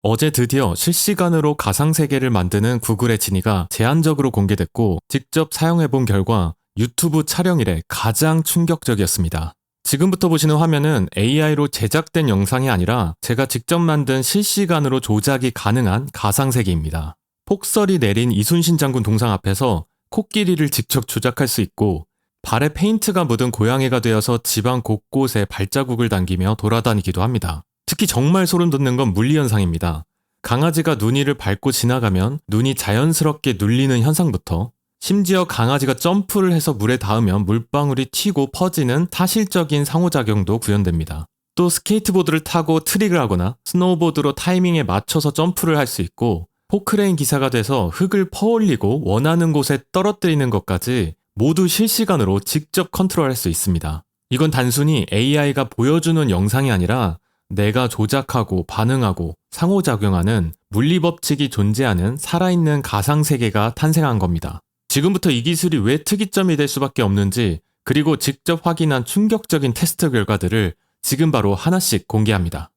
어제 드디어 실시간으로 가상세계를 만드는 구글의 지니가 제한적으로 공개됐고 직접 사용해본 결과 유튜브 촬영 이래 가장 충격적이었습니다. 지금부터 보시는 화면은 AI로 제작된 영상이 아니라 제가 직접 만든 실시간으로 조작이 가능한 가상세계입니다. 폭설이 내린 이순신 장군 동상 앞에서 코끼리를 직접 조작할 수 있고 발에 페인트가 묻은 고양이가 되어서 집안 곳곳에 발자국을 남기며 돌아다니기도 합니다. 특히 정말 소름 돋는 건 물리현상입니다. 강아지가 눈 위를 밟고 지나가면 눈이 자연스럽게 눌리는 현상부터 심지어 강아지가 점프를 해서 물에 닿으면 물방울이 튀고 퍼지는 타실적인 상호작용도 구현됩니다. 또 스케이트보드를 타고 트릭을 하거나 스노우보드로 타이밍에 맞춰서 점프를 할 수 있고 포크레인 기사가 돼서 흙을 퍼올리고 원하는 곳에 떨어뜨리는 것까지 모두 실시간으로 직접 컨트롤할 수 있습니다. 이건 단순히 AI가 보여주는 영상이 아니라 내가 조작하고 반응하고 상호작용하는 물리법칙이 존재하는 살아있는 가상세계가 탄생한 겁니다. 지금부터 이 기술이 왜 특이점이 될 수밖에 없는지 그리고 직접 확인한 충격적인 테스트 결과들을 지금 바로 하나씩 공개합니다.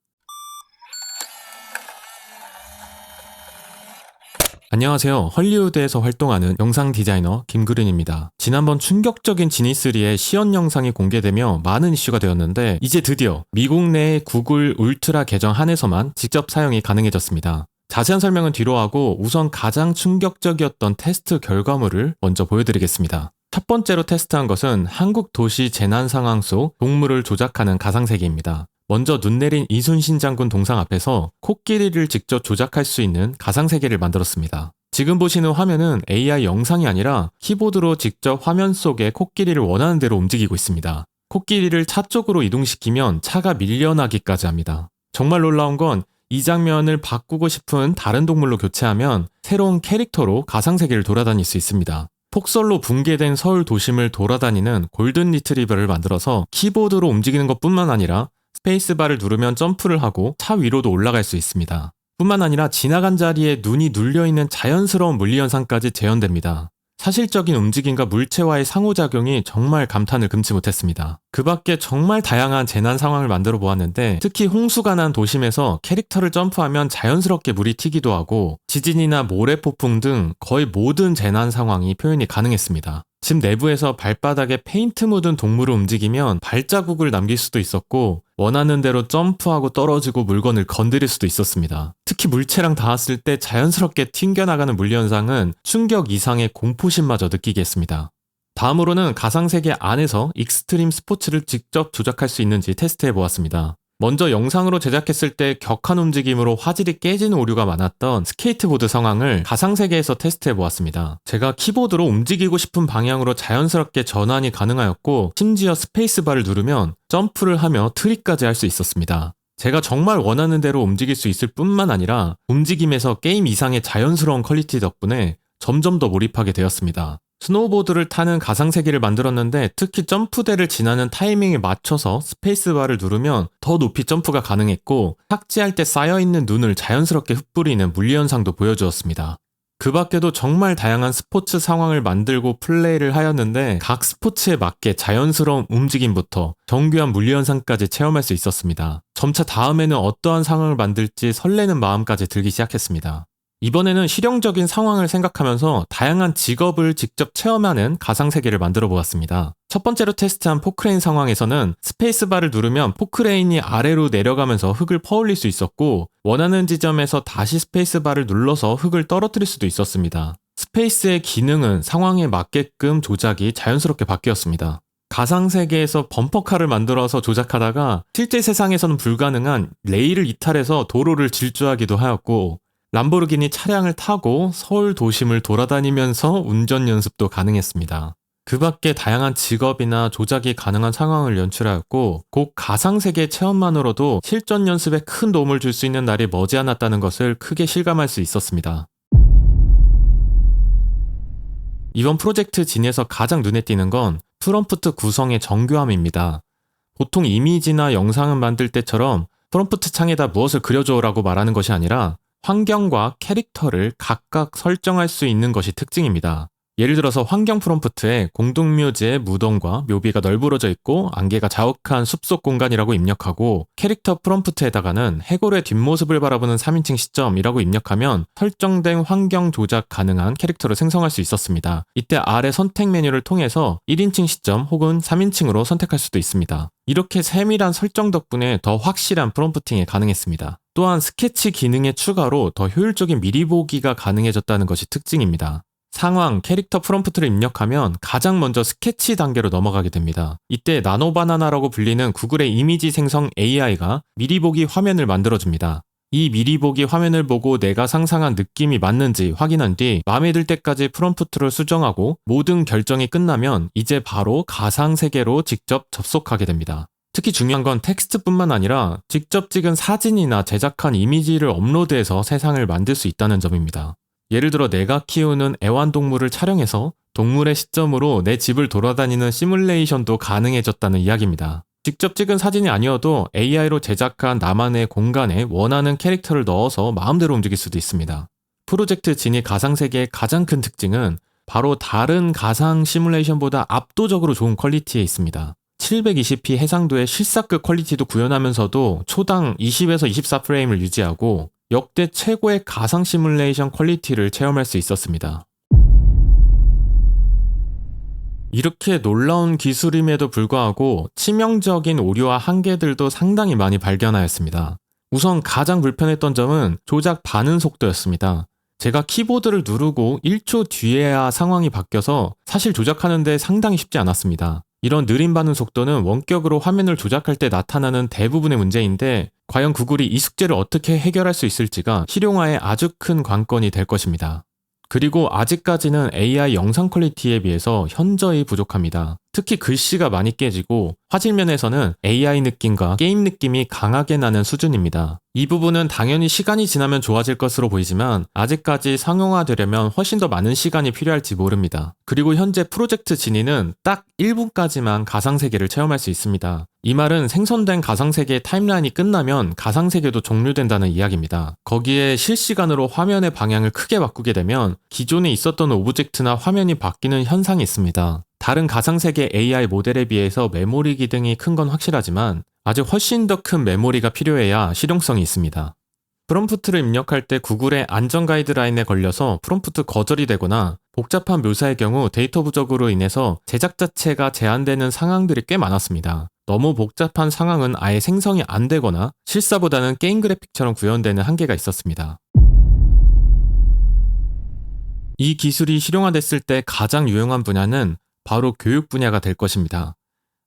안녕하세요. 헐리우드에서 활동하는 영상 디자이너 김그린입니다. 지난번 충격적인 지니3의 시연 영상이 공개되며 많은 이슈가 되었는데 이제 드디어 미국 내 구글 울트라 계정 한에서만 직접 사용이 가능해졌습니다. 자세한 설명은 뒤로 하고 우선 가장 충격적이었던 테스트 결과물을 먼저 보여드리겠습니다. 첫 번째로 테스트한 것은 한국 도시 재난 상황 속 동물을 조작하는 가상세계입니다. 먼저 눈 내린 이순신 장군 동상 앞에서 코끼리를 직접 조작할 수 있는 가상세계를 만들었습니다. 지금 보시는 화면은 AI 영상이 아니라 키보드로 직접 화면 속에 코끼리를 원하는 대로 움직이고 있습니다. 코끼리를 차 쪽으로 이동시키면 차가 밀려나기까지 합니다. 정말 놀라운 건 이 장면을 바꾸고 싶은 다른 동물로 교체하면 새로운 캐릭터로 가상세계를 돌아다닐 수 있습니다. 폭설로 붕괴된 서울 도심을 돌아다니는 골든 리트리버를 만들어서 키보드로 움직이는 것뿐만 아니라 스페이스바를 누르면 점프를 하고 차 위로도 올라갈 수 있습니다. 뿐만 아니라 지나간 자리에 눈이 눌려있는 자연스러운 물리현상까지 재현됩니다. 사실적인 움직임과 물체와의 상호작용이 정말 감탄을 금치 못했습니다. 그 밖에 정말 다양한 재난 상황을 만들어 보았는데 특히 홍수가 난 도심에서 캐릭터를 점프하면 자연스럽게 물이 튀기도 하고 지진이나 모래폭풍 등 거의 모든 재난 상황이 표현이 가능했습니다. 집 내부에서 발바닥에 페인트 묻은 동물을 움직이면 발자국을 남길 수도 있었고 원하는 대로 점프하고 떨어지고 물건을 건드릴 수도 있었습니다. 특히 물체랑 닿았을 때 자연스럽게 튕겨나가는 물리현상은 충격 이상의 공포심마저 느끼게 했습니다. 다음으로는 가상세계 안에서 익스트림 스포츠를 직접 조작할 수 있는지 테스트해 보았습니다. 먼저 영상으로 제작했을 때 격한 움직임으로 화질이 깨지는 오류가 많았던 스케이트보드 상황을 가상세계에서 테스트해 보았습니다. 제가 키보드로 움직이고 싶은 방향으로 자연스럽게 전환이 가능하였고 심지어 스페이스바를 누르면 점프를 하며 트릭까지 할 수 있었습니다. 제가 정말 원하는 대로 움직일 수 있을 뿐만 아니라 움직임에서 게임 이상의 자연스러운 퀄리티 덕분에 점점 더 몰입하게 되었습니다. 스노우보드를 타는 가상세계를 만들었는데 특히 점프대를 지나는 타이밍에 맞춰서 스페이스바를 누르면 더 높이 점프가 가능했고 탁지할 때 쌓여있는 눈을 자연스럽게 흩뿌리는 물리현상도 보여주었습니다. 그 밖에도 정말 다양한 스포츠 상황을 만들고 플레이를 하였는데 각 스포츠에 맞게 자연스러운 움직임부터 정교한 물리현상까지 체험할 수 있었습니다. 점차 다음에는 어떠한 상황을 만들지 설레는 마음까지 들기 시작했습니다. 이번에는 실용적인 상황을 생각하면서 다양한 직업을 직접 체험하는 가상세계를 만들어 보았습니다. 첫 번째로 테스트한 포크레인 상황에서는 스페이스바를 누르면 포크레인이 아래로 내려가면서 흙을 퍼올릴 수 있었고 원하는 지점에서 다시 스페이스바를 눌러서 흙을 떨어뜨릴 수도 있었습니다. 스페이스의 기능은 상황에 맞게끔 조작이 자연스럽게 바뀌었습니다. 가상세계에서 범퍼카를 만들어서 조작하다가 실제 세상에서는 불가능한 레일을 이탈해서 도로를 질주하기도 하였고 람보르기니 차량을 타고 서울 도심을 돌아다니면서 운전 연습도 가능했습니다. 그 밖에 다양한 직업이나 조작이 가능한 상황을 연출하였고 곧 가상세계 체험만으로도 실전 연습에 큰 도움을 줄 수 있는 날이 머지않았다는 것을 크게 실감할 수 있었습니다. 이번 프로젝트 진에서 가장 눈에 띄는 건 프롬프트 구성의 정교함입니다. 보통 이미지나 영상을 만들 때처럼 프롬프트 창에다 무엇을 그려줘라고 말하는 것이 아니라 환경과 캐릭터를 각각 설정할 수 있는 것이 특징입니다. 예를 들어서 환경 프롬프트에 공동묘지의 무덤과 묘비가 널브러져 있고 안개가 자욱한 숲속 공간이라고 입력하고 캐릭터 프롬프트에다가는 해골의 뒷모습을 바라보는 3인칭 시점이라고 입력하면 설정된 환경 조작 가능한 캐릭터를 생성할 수 있었습니다. 이때 아래 선택 메뉴를 통해서 1인칭 시점 혹은 3인칭으로 선택할 수도 있습니다. 이렇게 세밀한 설정 덕분에 더 확실한 프롬프팅이 가능했습니다. 또한 스케치 기능의 추가로 더 효율적인 미리 보기가 가능해졌다는 것이 특징입니다. 상황, 캐릭터 프롬프트를 입력하면 가장 먼저 스케치 단계로 넘어가게 됩니다. 이때 나노바나나라고 불리는 구글의 이미지 생성 AI가 미리 보기 화면을 만들어줍니다. 이 미리 보기 화면을 보고 내가 상상한 느낌이 맞는지 확인한 뒤 마음에 들 때까지 프롬프트를 수정하고 모든 결정이 끝나면 이제 바로 가상 세계로 직접 접속하게 됩니다. 특히 중요한 건 텍스트뿐만 아니라 직접 찍은 사진이나 제작한 이미지를 업로드해서 세상을 만들 수 있다는 점입니다. 예를 들어 내가 키우는 애완동물을 촬영해서 동물의 시점으로 내 집을 돌아다니는 시뮬레이션도 가능해졌다는 이야기입니다. 직접 찍은 사진이 아니어도 AI로 제작한 나만의 공간에 원하는 캐릭터를 넣어서 마음대로 움직일 수도 있습니다. 프로젝트 진이 가상세계의 가장 큰 특징은 바로 다른 가상 시뮬레이션보다 압도적으로 좋은 퀄리티에 있습니다. 720p 해상도의 실사급 퀄리티도 구현하면서도 초당 20에서 24프레임을 유지하고 역대 최고의 가상 시뮬레이션 퀄리티를 체험할 수 있었습니다. 이렇게 놀라운 기술임에도 불구하고 치명적인 오류와 한계들도 상당히 많이 발견하였습니다. 우선 가장 불편했던 점은 조작 반응 속도였습니다. 제가 키보드를 누르고 1초 뒤에야 상황이 바뀌어서 사실 조작하는데 상당히 쉽지 않았습니다. 이런 느린 반응 속도는 원격으로 화면을 조작할 때 나타나는 대부분의 문제인데 과연 구글이 이 숙제를 어떻게 해결할 수 있을지가 실용화에 아주 큰 관건이 될 것입니다. 그리고 아직까지는 AI 영상 퀄리티에 비해서 현저히 부족합니다. 특히 글씨가 많이 깨지고 화질면에서는 AI 느낌과 게임 느낌이 강하게 나는 수준입니다. 이 부분은 당연히 시간이 지나면 좋아질 것으로 보이지만 아직까지 상용화되려면 훨씬 더 많은 시간이 필요할지 모릅니다. 그리고 현재 프로젝트 지니는 딱 1분까지만 가상세계를 체험할 수 있습니다. 이 말은 생성된 가상세계의 타임라인이 끝나면 가상세계도 종료된다는 이야기입니다. 거기에 실시간으로 화면의 방향을 크게 바꾸게 되면 기존에 있었던 오브젝트나 화면이 바뀌는 현상이 있습니다. 다른 가상세계 AI 모델에 비해서 메모리 기능이 큰 건 확실하지만 아직 훨씬 더 큰 메모리가 필요해야 실용성이 있습니다. 프롬프트를 입력할 때 구글의 안전 가이드라인에 걸려서 프롬프트 거절이 되거나 복잡한 묘사의 경우 데이터 부족으로 인해서 제작 자체가 제한되는 상황들이 꽤 많았습니다. 너무 복잡한 상황은 아예 생성이 안 되거나 실사보다는 게임 그래픽처럼 구현되는 한계가 있었습니다. 이 기술이 실용화됐을 때 가장 유용한 분야는 바로 교육 분야가 될 것입니다.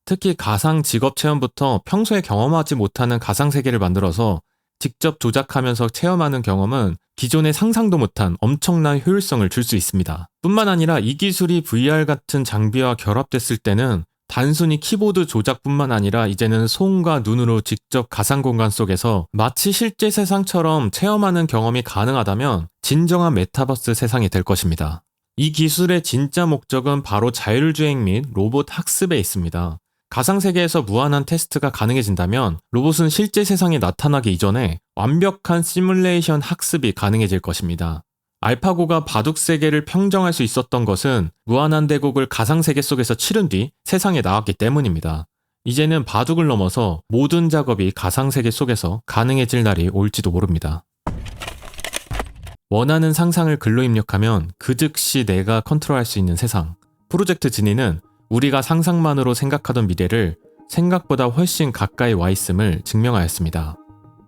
특히 가상 직업 체험부터 평소에 경험하지 못하는 가상 세계를 만들어서 직접 조작하면서 체험하는 경험은 기존에 상상도 못한 엄청난 효율성을 줄 수 있습니다. 뿐만 아니라 이 기술이 VR 같은 장비와 결합됐을 때는 단순히 키보드 조작뿐만 아니라 이제는 손과 눈으로 직접 가상 공간 속에서 마치 실제 세상처럼 체험하는 경험이 가능하다면 진정한 메타버스 세상이 될 것입니다. 이 기술의 진짜 목적은 바로 자율주행 및 로봇 학습에 있습니다. 가상세계에서 무한한 테스트가 가능해진다면 로봇은 실제 세상에 나타나기 이전에 완벽한 시뮬레이션 학습이 가능해질 것입니다. 알파고가 바둑세계를 평정할 수 있었던 것은 무한한 대국을 가상세계 속에서 치른 뒤 세상에 나왔기 때문입니다. 이제는 바둑을 넘어서 모든 작업이 가상세계 속에서 가능해질 날이 올지도 모릅니다. 원하는 상상을 글로 입력하면 그 즉시 내가 컨트롤할 수 있는 세상. 프로젝트 지니는 우리가 상상만으로 생각하던 미래를 생각보다 훨씬 가까이 와 있음을 증명하였습니다.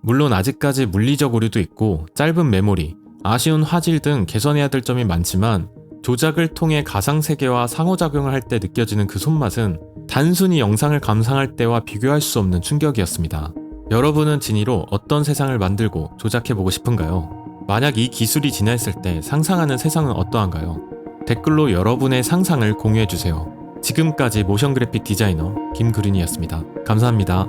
물론 아직까지 물리적 오류도 있고 짧은 메모리, 아쉬운 화질 등 개선해야 될 점이 많지만 조작을 통해 가상세계와 상호작용을 할 때 느껴지는 그 손맛은 단순히 영상을 감상할 때와 비교할 수 없는 충격이었습니다. 여러분은 지니로 어떤 세상을 만들고 조작해보고 싶은가요? 만약 이 기술이 진화했을 때 상상하는 세상은 어떠한가요? 댓글로 여러분의 상상을 공유해주세요. 지금까지 모션 그래픽 디자이너 김그린이었습니다. 감사합니다.